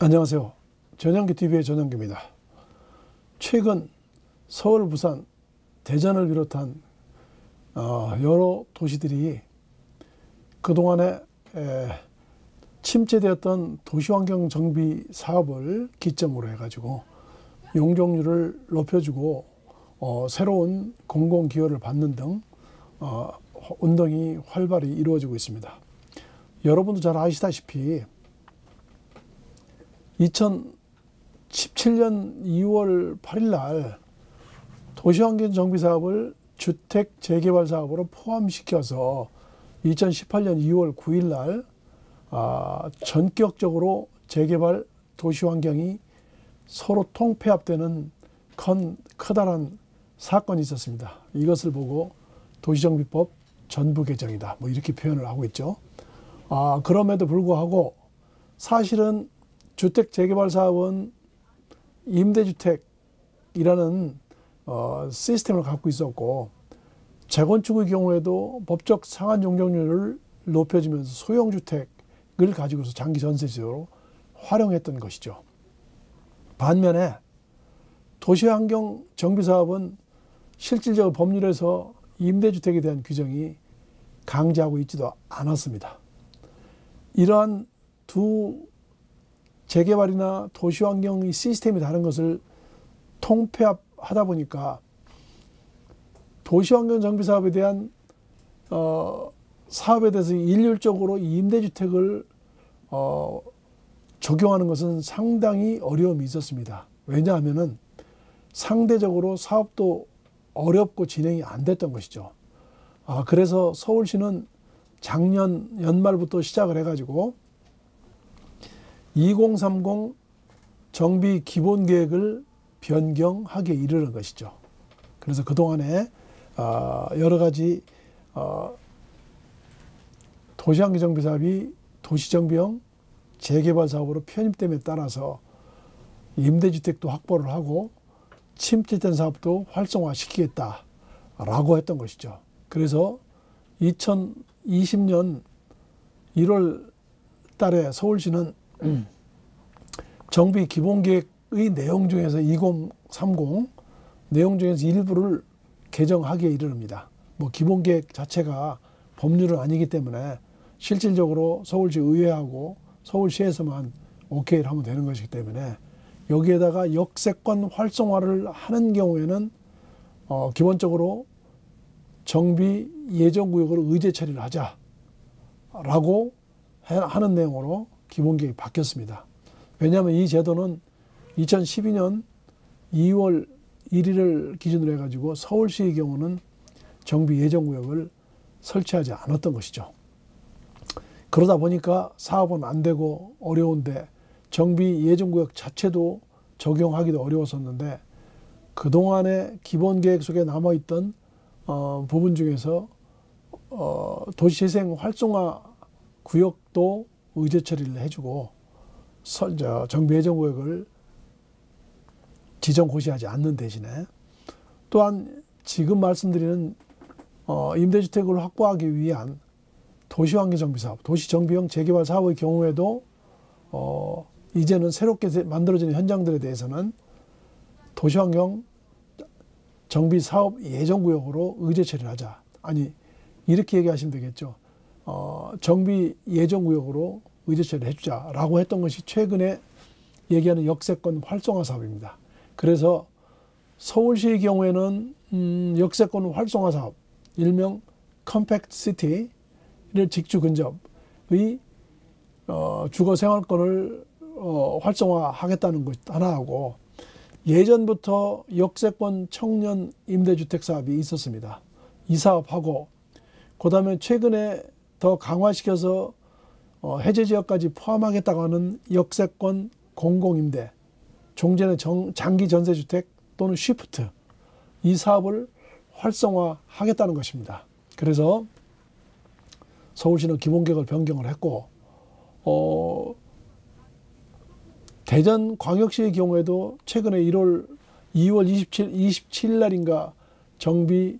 안녕하세요. 전영기TV의 전영기입니다. 최근 서울, 부산, 대전을 비롯한 여러 도시들이 그동안에 침체되었던 도시환경 정비 사업을 기점으로 해가지고 용적률을 높여주고 새로운 공공기여를 받는 등 운동이 활발히 이루어지고 있습니다. 여러분도 잘 아시다시피 2017년 2월 8일 날 도시환경 정비 사업을 주택 재개발 사업으로 포함시켜서 2018년 2월 9일 날 전격적으로 재개발 도시환경이 서로 통폐합되는 커다란 사건이 있었습니다. 이것을 보고 도시정비법 전부 개정이다, 뭐 이렇게 표현을 하고 있죠. 그럼에도 불구하고 사실은 주택 재개발 사업은 임대주택이라는 시스템을 갖고 있었고, 재건축의 경우에도 법적 상한 용적률을 높여주면서 소형주택을 가지고서 장기 전세지로 활용했던 것이죠. 반면에 도시환경 정비사업은 실질적으로 법률에서 임대주택에 대한 규정이 강제하고 있지도 않았습니다. 이러한 두 재개발이나 도시환경의 시스템이 다른 것을 통폐합하다 보니까 도시환경 정비사업에 대한 사업에 대해서 일률적으로 임대주택을 적용하는 것은 상당히 어려움이 있었습니다. 왜냐하면 상대적으로 사업도 어렵고 진행이 안 됐던 것이죠. 그래서 서울시는 작년 연말부터 시작을 해가지고 2030 정비 기본계획을 변경하게 이르는 것이죠. 그래서 그동안에 여러 가지 도시환경 정비 사업이 도시정비형 재개발 사업으로 편입됨에 따라서 임대주택도 확보를 하고 침체된 사업도 활성화시키겠다라고 했던 것이죠. 그래서 2020년 1월 달에 서울시는 정비 기본계획의 내용 중에서 2030 내용 중에서 일부를 개정하기에 이르릅니다. 뭐 기본계획 자체가 법률은 아니기 때문에 실질적으로 서울시 의회하고 서울시에서만 오케이를 하면 되는 것이기 때문에 여기에다가 역세권 활성화를 하는 경우에는 기본적으로 정비 예정구역을 의제 처리를 하자라고 하는 내용으로 기본계획이 바뀌었습니다. 왜냐하면 이 제도는 2012년 2월 1일을 기준으로 해가지고 서울시의 경우는 정비 예정구역을 설치하지 않았던 것이죠. 그러다 보니까 사업은 안 되고 어려운데 정비 예정구역 자체도 적용하기도 어려웠었는데, 그동안의 기본계획 속에 남아있던 부분 중에서 도시재생 활성화 구역도 의제 처리를 해주고 정비 예정구역을 지정 고시하지 않는 대신에, 또한 지금 말씀드리는 임대주택을 확보하기 위한 도시환경 정비사업, 도시정비형 재개발 사업의 경우에도 이제는 새롭게 만들어지는 현장들에 대해서는 도시환경 정비사업 예정구역으로 의제 처리를 하자. 아니, 이렇게 얘기하시면 되겠죠. 정비 예정구역으로 의제 처리를 해주자라고 했던 것이 최근에 얘기하는 역세권 활성화 사업입니다. 그래서 서울시의 경우에는 역세권 활성화 사업, 일명 컴팩트 시티를 직주 근접의 주거 생활권을 활성화하겠다는 것 하나하고, 예전부터 역세권 청년 임대주택 사업이 있었습니다. 이 사업하고, 그 다음에 최근에 더 강화시켜서 해제 지역까지 포함하겠다고 하는 역세권 공공임대, 종전의 장기 전세주택 또는 쉬프트, 이 사업을 활성화하겠다는 것입니다. 그래서 서울시는 기본계획을 변경을 했고, 대전광역시의 경우에도 최근에 2월 27일 날인가 정비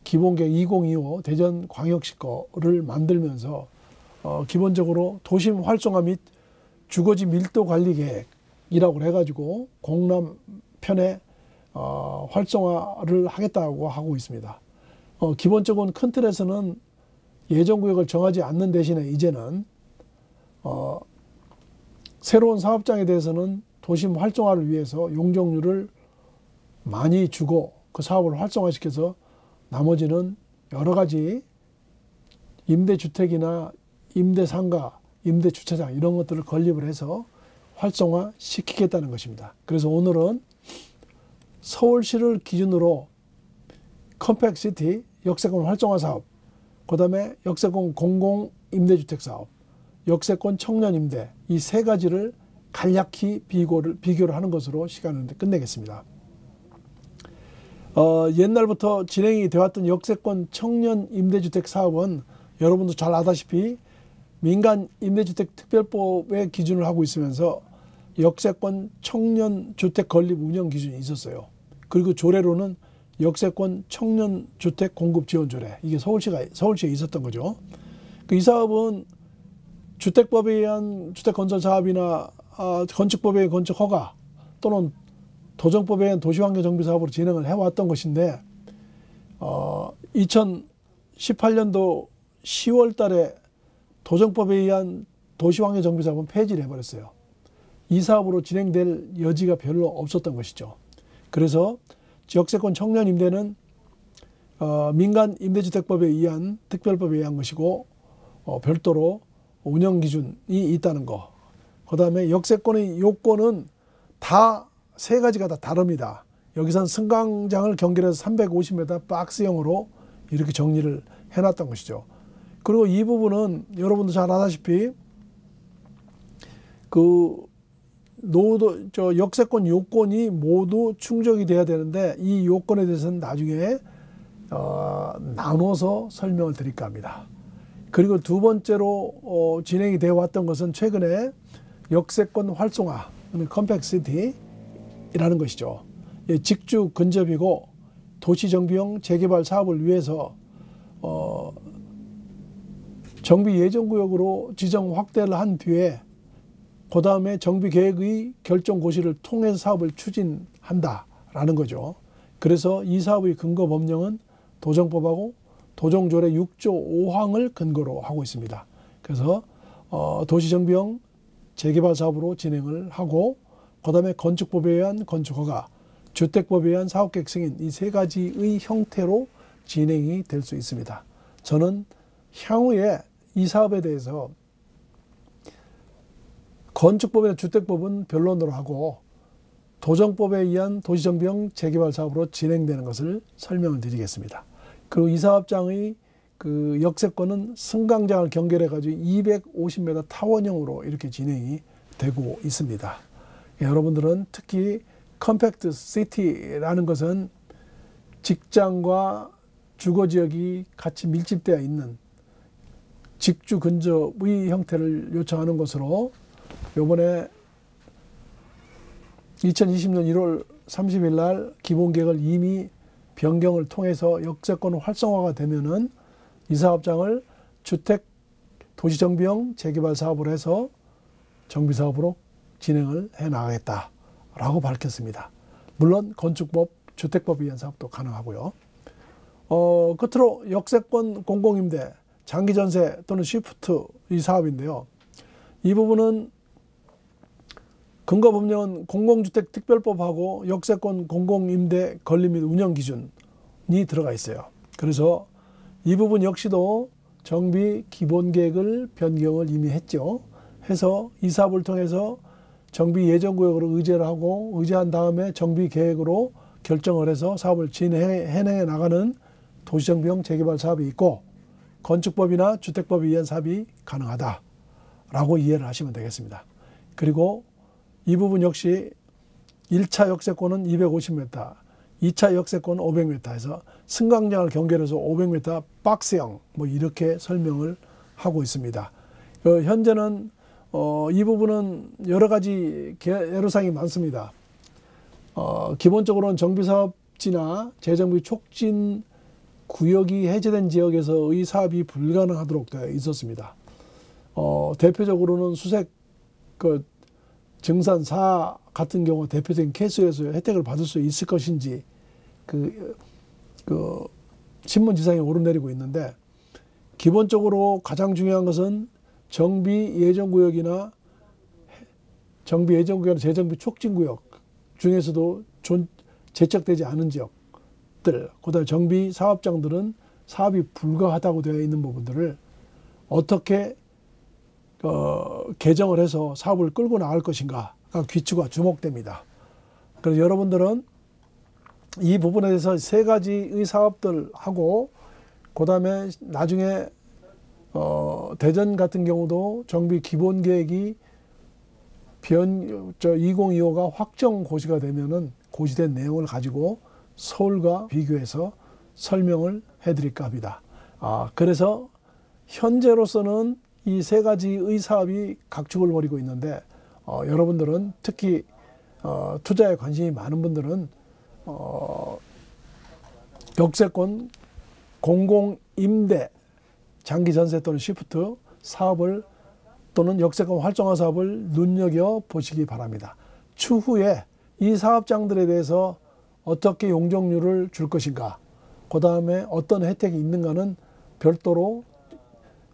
기본계획 2025 대전광역시 거를 만들면서 기본적으로 도심 활성화 및 주거지 밀도 관리 계획이라고 해가지고 공남편에 활성화를 하겠다고 하고 있습니다. 기본적으로 큰 틀에서는 예정구역을 정하지 않는 대신에 이제는 새로운 사업장에 대해서는 도심 활성화를 위해서 용적률을 많이 주고 그 사업을 활성화시켜서 나머지는 여러 가지 임대주택이나 임대상가, 임대주차장 이런 것들을 건립을 해서 활성화시키겠다는 것입니다. 그래서 오늘은 서울시를 기준으로 컴팩시티 역세권 활성화 사업, 그 다음에 역세권 공공임대주택 사업, 역세권 청년임대 이 세 가지를 간략히 비교를 하는 것으로 시간을 끝내겠습니다. 옛날부터 진행이 되었던 역세권 청년 임대주택 사업은 여러분도 잘 아다시피 민간 임대주택 특별법의 기준을 하고 있으면서 역세권 청년 주택 건립 운영 기준이 있었어요. 그리고 조례로는 역세권 청년 주택 공급 지원 조례, 이게 서울시에 있었던 거죠. 이 사업은 주택법에 의한 주택 건설 사업이나 건축법에 의한 건축 허가 또는 도정법에 의한 도시환경 정비 사업으로 진행을 해왔던 것인데 2018년도 10월 달에 도정법에 의한 도시환경 정비 사업은 폐지를 해버렸어요. 이 사업으로 진행될 여지가 별로 없었던 것이죠. 그래서 역세권 청년 임대는 민간 임대주택법에 의한 특별법에 의한 것이고 별도로 운영 기준이 있다는 거. 그 다음에 역세권의 요건은 다 세 가지가 다 다릅니다. 여기선 승강장을 경계해서 350m 박스형으로 이렇게 정리를 해놨던 것이죠. 그리고 이 부분은 여러분도 잘 아다시피 역세권 요건이 모두 충족이 돼야 되는데 이 요건에 대해서는 나중에 나눠서 설명을 드릴까 합니다. 그리고 두 번째로 진행이 되어 왔던 것은 최근에 역세권 활성화, 컴팩시티라는 것이죠. 직주 근접이고 도시정비형 재개발 사업을 위해서 정비 예정구역으로 지정 확대를 한 뒤에 그 다음에 정비계획의 결정 고시를 통해서 사업을 추진한다라는 거죠. 그래서 이 사업의 근거 법령은 도정법하고 도정조례 6조 5항을 근거로 하고 있습니다. 그래서 도시정비형 재개발 사업으로 진행을 하고 그 다음에 건축법에 의한 건축허가, 주택법에 의한 사업계획 승인 이 세 가지의 형태로 진행이 될 수 있습니다. 저는 향후에 이 사업에 대해서 건축법이나 주택법은 변론으로 하고 도정법에 의한 도시정비형 재개발 사업으로 진행되는 것을 설명을 드리겠습니다. 그리고 이 사업장의 그 역세권은 승강장을 경계해 가지고 250m 타원형으로 이렇게 진행이 되고 있습니다. 여러분들은 특히 컴팩트 시티라는 것은 직장과 주거지역이 같이 밀집되어 있는 직주 근접의 형태를 요청하는 것으로 요번에 2020년 1월 30일 날 기본계획을 이미 변경을 통해서 역세권 활성화가 되면은 이 사업장을 주택 도시정비형 재개발 사업으로 해서 정비사업으로 진행을 해 나가겠다라고 밝혔습니다. 물론 건축법, 주택법에 의한 사업도 가능하고요. 끝으로 역세권 공공임대, 장기전세 또는 시프트 이 사업인데요. 이 부분은 근거법령은 공공주택 특별법하고 역세권 공공임대 건립 및 운영 기준이 들어가 있어요. 그래서 이 부분 역시도 정비 기본계획을 변경을 이미 했죠. 해서 이 사업을 통해서 정비 예정구역으로 의제를 하고 의제한 다음에 정비계획으로 결정을 해서 사업을 해내해 나가는 도시정비형 재개발 사업이 있고 건축법이나 주택법에 의한 사업이 가능하다라고 이해를 하시면 되겠습니다. 그리고 이 부분 역시 1차 역세권은 250m, 2차 역세권은 500m 해서 승강장을 경계해서 500m 박스형 뭐 이렇게 설명을 하고 있습니다. 현재는 이 부분은 여러 가지 애로사항이 많습니다. 기본적으로는 정비사업지나 재정비 촉진 구역이 해제된 지역에서의 사업이 불가능하도록 되어 있었습니다. 대표적으로는 수색 그 증산4 같은 경우 대표적인 케이스에서 혜택을 받을 수 있을 것인지 그 신문 지상에 오르내리고 있는데, 기본적으로 가장 중요한 것은 정비 예정구역이나 재정비 촉진구역 중에서도 제척되지 않은 지역들, 그다음에 정비 사업장들은 사업이 불가하다고 되어 있는 부분들을 어떻게 개정을 해서 사업을 끌고 나갈 것인가가 귀추가 주목됩니다. 그래서 여러분들은 이 부분에 대해서 세 가지의 사업들하고, 그 다음에 나중에 대전 같은 경우도 정비 기본계획이 2025가 확정 고시가 되면은 고시된 내용을 가지고 서울과 비교해서 설명을 해드릴까 합니다. 그래서 현재로서는 이 세 가지의 사업이 각축을 벌이고 있는데, 여러분들은 특히 투자에 관심이 많은 분들은 역세권 공공임대 장기전세 또는 시프트 사업을 또는 역세권 활성화 사업을 눈여겨보시기 바랍니다. 추후에 이 사업장들에 대해서 어떻게 용적률을 줄 것인가, 그 다음에 어떤 혜택이 있는가는 별도로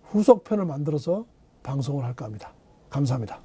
후속편을 만들어서 방송을 할까 합니다. 감사합니다.